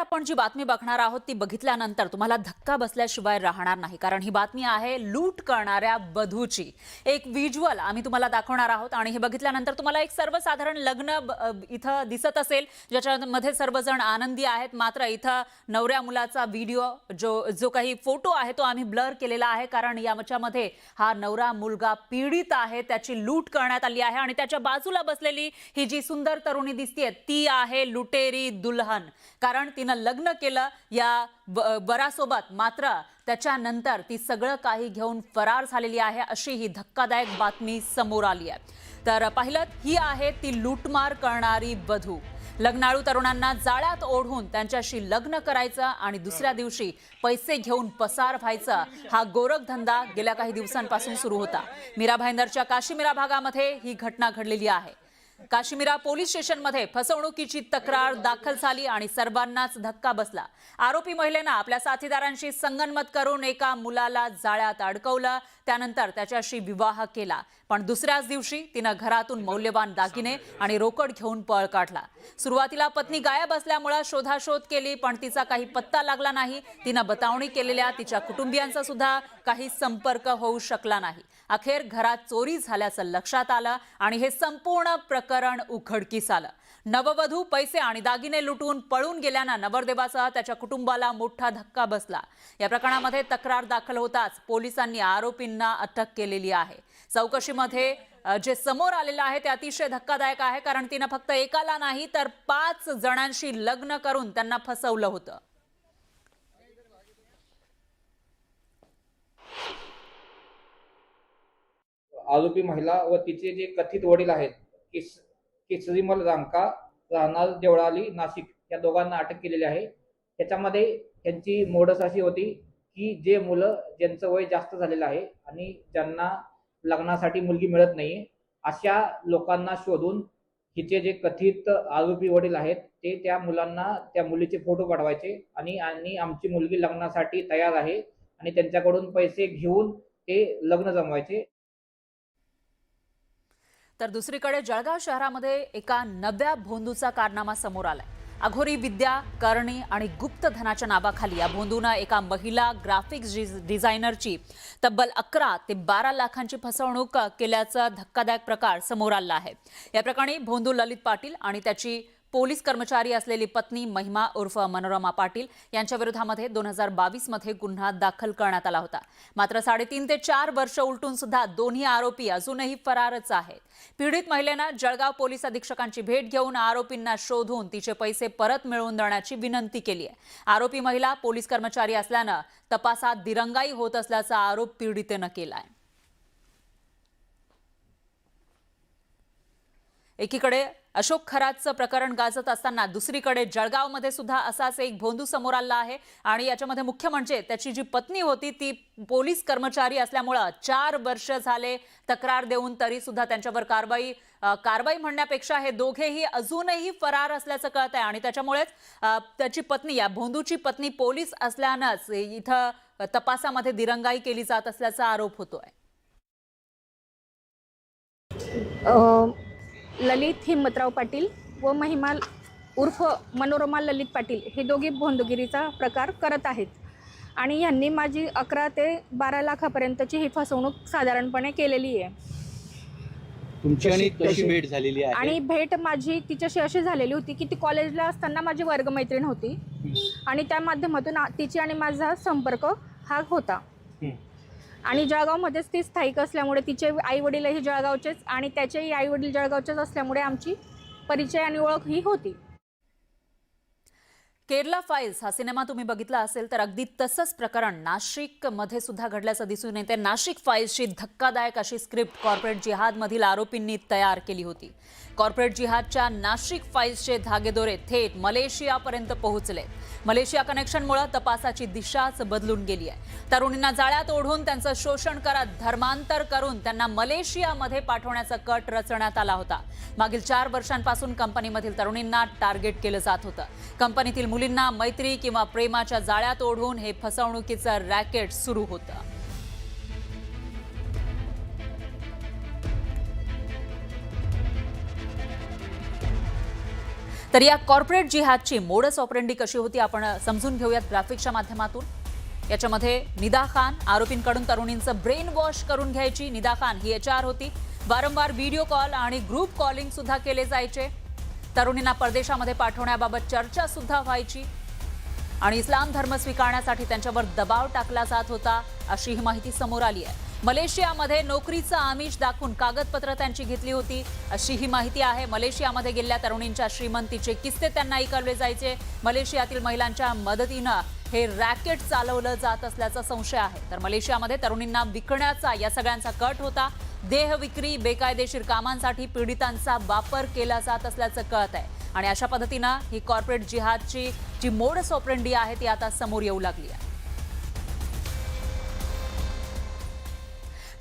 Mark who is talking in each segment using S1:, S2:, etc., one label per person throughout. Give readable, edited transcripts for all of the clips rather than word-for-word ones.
S1: आपण जी बातमी बघणार आहोत ती बघितल्यानंतर तुम्हाला धक्का बसल्याशिवाय राहणार नाही, कारण ही बातमी आहे लूट करणाऱ्या बधूची। एक व्हिज्युअल आम्ही तुम्हाला दाखवणार आहोत आणि हे बघितल्यानंतर तुम्हाला एक सर्वसाधारण लग्न इथं दिसत असेल ज्याच्यामध्ये सर्वजण आनंदी आहेत, मात्र इथं नवऱ्या मुलाचा व्हिडिओ जो काही फोटो आहे तो आम्ही ब्लर केलेला आहे, कारण याच्यामध्ये हा नवरा मुलगा पीडित आहे, त्याची लूट करण्यात आली आहे आणि त्याच्या बाजूला बसलेली ही जी सुंदर तरुणी दिसतेय ती आहे लुटेरी दुल्हन, कारण तिनं लग्न केलं या वरासोबत, मात्र त्याच्यानंतर ती सगळं काही घेऊन फरार झालेली आहे, अशी ही धक्कादायक बातमी समोर आली आहे। तर पाहिलं, ही आहे ती लूटमार करणारी वधू। लग्नाळू तरुणांना जाळ्यात ओढून त्यांच्याशी लग्न करायचं आणि दुसऱ्या दिवशी पैसे घेऊन पसार व्हायचा हा गोरखधंदा गेल्या काही दिवसांपासून सुरू होता। मीरा भाईंदरच्या काशीमीरा भागामध्ये ही घटना घडलेली आहे। काशीमीरा पोलीस स्टेशनमध्ये फसवणुकीची तक्रार दाखल झाली आणि सर्वांनाच धक्का बसला। आरोपी महिलेनं आपल्या साथीदारांशी संगनमत करून एका मुलाला जाळ्यात अडकवलं, त्यानंतर त्याच्याशी विवाह केला, पण दुसऱ्याच दिवशी तिनं घरातून मौल्यवान दागिने आणि रोकड घेऊन पळ काढला। सुरुवातीला पत्नी गायब असल्यामुळे शोधाशोध केली, पण तिचा काही पत्ता लागला नाही। तिनं बतावणी केलेल्या तिच्या कुटुंबियांचा सुद्धा काही संपर्क होऊ शकला नाही। अखेर घरात चोरी झाल्याचं लक्षात आलं आणि हे संपूर्ण प्रकरण उघडकीस आलं। नववधू पैसे आणि दागिने लुटून पळून गेल्यानं नवरदेवासह त्याच्या कुटुंबाला मोठा धक्का बसला। या प्रकरणामध्ये तक्रार दाखल होताच पोलिसांनी आरोपींना अटक केलेली आहे। चौकशीमध्ये जे समोर आलेलं आहे ते अतिशय धक्कादायक आहे, कारण तिनं फक्त एकाला नाही तर 5 जणांशी लग्न करून त्यांना फसवलं होतं।
S2: आरोपी महिला व तिचे जे कथित वडील आहेत केसरीमल रांका, राहणार देवळाली, नाशिक, या दोघांना अटक केलेली आहे। त्याच्यामध्ये त्यांची मोडस अशी होती की जे मुलं ज्यांचं वय जास्त झालेलं आहे आणि ज्यांना लग्नासाठी मुलगी मिळत नाही, अशा लोकांना शोधून हिचे जे कथित आरोपी वडील आहेत ते त्या मुलांना त्या मुलीचे फोटो पाठवायचे आणि आमची मुलगी लग्नासाठी तयार आहे आणि त्यांच्याकडून पैसे घेऊन ते लग्न जमवायचे।
S1: तर दुसरीकडे जळगाव शहरामध्ये एका नव्या भोंदूचा कारनामा समोर आलाय। अघोरी विद्या करणी आणि गुप्त धनाच्या नावाखाली या भोंदूनं एका महिला ग्राफिक्स डिझायनरची तब्बल 11 ते 12 लाखांची फसवणूक केल्याचा धक्कादायक प्रकार समोर आला आहे। या प्रकरणी भोंदू ललित पाटील आणि त्याची पोलीस कर्मचारी असलेली पत्नी महिमा उर्फ मनोरमा पाटील यांच्या विरोधामध्ये 2022 मध्ये गुन्हा दाखल करण्यात आला होता, मात्र 3.5 ते 4 वर्ष उलटून सुद्धा दोन्ही आरोपी अजूनही फरारच आहेत। पीडित महिलेनं जळगाव पोलीस अधीक्षकांची भेट घेऊन आरोपींना शोधून तिचे पैसे परत मिळवून देण्याची विनंती केली आहे। आरोपी महिला पोलीस कर्मचारी असल्यानं तपासात दिरंगाई होत असल्याचा आरोप पीडितेनं केलाय। एकीकडे अशोक खरातचं प्रकरण गाजत असताना दुसरीकडे जळगावमध्ये सुद्धा असाच एक भोंदू समोर आला आहे आणि याच्यामध्ये मुख्य म्हणजे त्याची जी पत्नी होती ती पोलीस कर्मचारी असल्यामुळे 4 वर्ष झाले तक्रार देऊन तरी सुद्धा त्यांच्यावर कारवाई म्हणण्यापेक्षा हे दोघेही अजूनही फरार असल्याचं कळत आहे आणि त्याच्यामुळेच त्याची पत्नी, या भोंदूची पत्नी पोलीस असल्यानंच इथं तपासामध्ये दिरंगाई केली जात असल्याचा आरोप होतोय।
S3: ललित हिम्मतराव पाटील व महिमा उर्फ मनोरमा ललित पाटील हे दोघे भोंदगिरीचा प्रकार करत आहेत आणि यांनी माझी 11 ते 12 लाखापर्यंतची ही फसवणूक साधारणपणे केलेली आहे।
S4: तुमची आणि कशी भेट झालेली आहे?
S3: आणि भेट माझी तिच्याशी अशी झालेली होती की ती कॉलेजला असताना माझी वर्गमैत्रीण होती आणि त्या माध्यमातून तिची आणि माझा संपर्क हा होता आणि जळगावमध्येच ती स्थायिक असल्यामुळे तिचे आई वडीलही जळगावचेच आणि त्याचेही आई वडील जळगावचेच असल्यामुळे आमची परिचय आणि ओळख ही होती।
S1: केरला फाइल्स हा सिनेमा तुम्ही बघितला असेल तर अगदी तसंच प्रकरण नाशिक मध्ये सुद्धा घडल्याचं दिसून येते। नाशिक फाइल्सची धक्कादायक अशी स्क्रिप्ट कॉर्पोरेट जिहाद मधील आरोपींनी तयार केली होती। कॉर्पोरेट जिहादच्या नाशिक फाइल्सचे धागेदोरे थेट मलेशियापर्यंत पोहोचले। मलेशिया कनेक्शनमुळे तपासाची दिशाच बदलून गेली आहे। तरुणींना जाळ्यात ओढून त्यांचं शोषण करत धर्मांतर करून त्यांना मलेशियामध्ये पाठवण्याचा कट रचण्यात आला होता। मागील 4 वर्षांपासून कंपनीमधील तरुणींना टार्गेट केलं जात होतं। कंपनीतील मुलींना मैत्री किंवा प्रेमाच्या जाळ्यात ओढून हे फसवणुकीचं रॅकेट सुरू होतं। तर या कॉर्पोरेट जिहादची मोडस ऑपरेंडी कशी होती आपण समजून घेऊयात ग्राफिक्सच्या माध्यमातून। याच्यामध्ये निदा खान आरोपींकडून तरुणींचं ब्रेन वॉश करून घ्यायची। निदा खान ही HR होती। वारंवार व्हिडिओ कॉल आणि ग्रुप कॉलिंग सुद्धा केले जायचे। तरुणींना परदेशामध्ये पाठवण्याबाबत चर्चा सुद्धा व्हायची आणि इस्लाम धर्म स्वीकारण्यासाठी त्यांच्यावर दबाव टाकला जात होता, अशी ही माहिती समोर आली आहे। मलेशियामध्ये नोकरीचं आमिष दाखवून कागदपत्र त्यांची घेतली होती, अशी ही माहिती आहे। मलेशियामध्ये गेलेल्या तरुणींच्या श्रीमंतीचे किस्से त्यांना ऐकवले जायचे। मलेशियातील महिलांच्या मदतीनं हे रॅकेट चालवलं जात असल्याचा संशय आहे। तर मलेशियामध्ये तरुणींना विकण्याचा या सगळ्यांचा कट होता। देह विक्री, बेकायदेशीर कामांसाठी पीडितांचा वापर केला जात असल्याचं कळत आहे आणि अशा पद्धतीनं ही कॉर्पोरेट जिहादची जी मोडस ऑपरेंडी आहे ती आता समोर येऊ लागली आहे।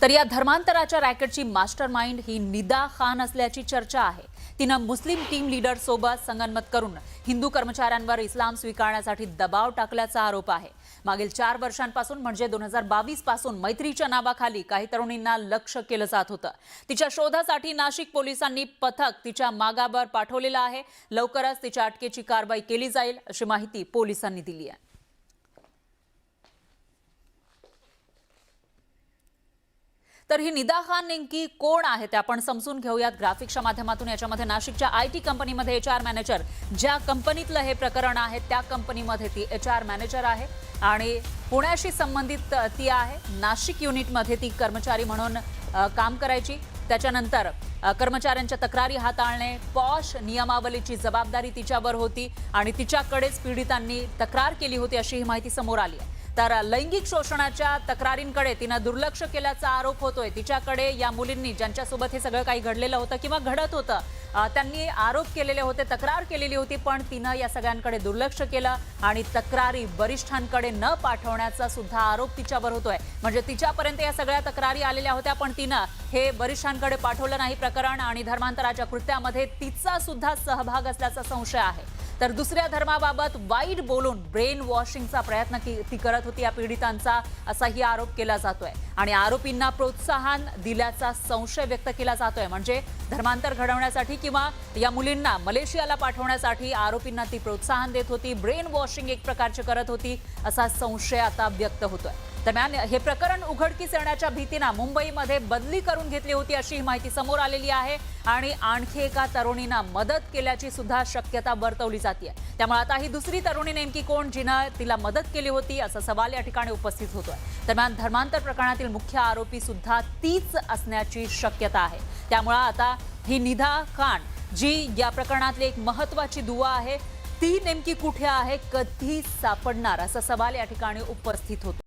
S1: तर या धर्मांतराच्या रॅकेटची मास्टरमाइंड ही निदा खान असल्याची चर्चा आहे। तिनं मुस्लिम टीम लीडर सोबत संगनमत करून हिंदू कर्मचाऱ्यांवर इस्लाम स्वीकारण्यासाठी दबाव टाकल्याचा आरोप आहे। मागील 4 वर्षांपासून म्हणजे 2022 पासून मैत्रीच्या नावाखाली काही तरुणींना लक्ष्य केलं जात होतं। तिच्या शोधासाठी नाशिक पोलिसांनी पथक तिच्या मागावर पाठवलेलं आहे। लवकरच तिच्या अटकेची कारवाई केली जाईल, अशी माहिती पोलिसांनी दिली आहे। तर ही निदा खान नेमकी कोण आहे ते आपण समजून घेऊयात ग्राफिक्सच्या माध्यमातून। याच्यामध्ये नाशिकच्या IT कंपनीमध्ये HR मॅनेजर, ज्या कंपनीतलं हे प्रकरण आहे त्या कंपनीमध्ये ती HR मॅनेजर आहे आणि पुण्याशी संबंधित ती आहे। नाशिक युनिटमध्ये ती कर्मचारी म्हणून काम करायची। त्याच्यानंतर कर्मचाऱ्यांच्या तक्रारी हाताळणे, पॉश नियमावलीची जबाबदारी तिच्यावर होती आणि तिच्याकडेच पीडितांनी तक्रार केली होती, अशी ही माहिती समोर आली आहे। तर लैंगिक शोषणाच्या तक्रारींकडे तिनं दुर्लक्ष केल्याचा आरोप होतोय। तिच्याकडे या मुलींनी ज्यांच्यासोबत हे सगळं काही घडलेलं होतं किंवा घडत होतं त्यांनी आरोप केलेले होते, तक्रार केलेली होती, पण तिनं या सगळ्यांकडे दुर्लक्ष केलं आणि तक्रारी वरिष्ठांकडे न पाठवण्याचा सुद्धा आरोप तिच्यावर होतोय। म्हणजे तिच्यापर्यंत या सगळ्या तक्रारी आलेल्या होत्या पण तिनं हे वरिष्ठांकडे पाठवलं नाही प्रकरण आणि धर्मांतराच्या कृत्यामध्ये तिचा सुद्धा सहभाग असल्याचा संशय आहे। तर दुसऱ्या धर्माबाबत वाईट बोलून ब्रेन वॉशिंगचा प्रयत्न ती करत होती या पीडितांचा, असाही आरोप केला जातोय आणि आरोपींना प्रोत्साहन दिल्याचा संशय व्यक्त केला जातोय। म्हणजे धर्मांतर घडवण्यासाठी किंवा या मुलींना मलेशियाला पाठवण्यासाठी आरोपींना ती प्रोत्साहन देत होती, ब्रेन वॉशिंग एक प्रकारचे करत होती, असा संशय आता व्यक्त होतोय। दरम्यान हे प्रकरण उघडकीस येण्याच्या भीतीनं मुंबईमध्ये बदली करून घेतली होती, अशी ही माहिती समोर आलेली आहे आणि आणखी एका तरुणींना मदत केल्याची सुद्धा शक्यता वर्तवली जाते। त्यामुळे आता ही दुसरी तरुणी नेमकी कोण जिनं तिला मदत केली होती, असा सवाल या ठिकाणी उपस्थित होतोय। दरम्यान धर्मांतर प्रकरणातील मुख्य आरोपी सुद्धा तीच असण्याची शक्यता आहे। त्यामुळे आता ही निदा खान जी या प्रकरणातली एक महत्त्वाची दुवा आहे, ती नेमकी कुठे आहे, कधी सापडणार, असा सवाल या ठिकाणी उपस्थित होतो।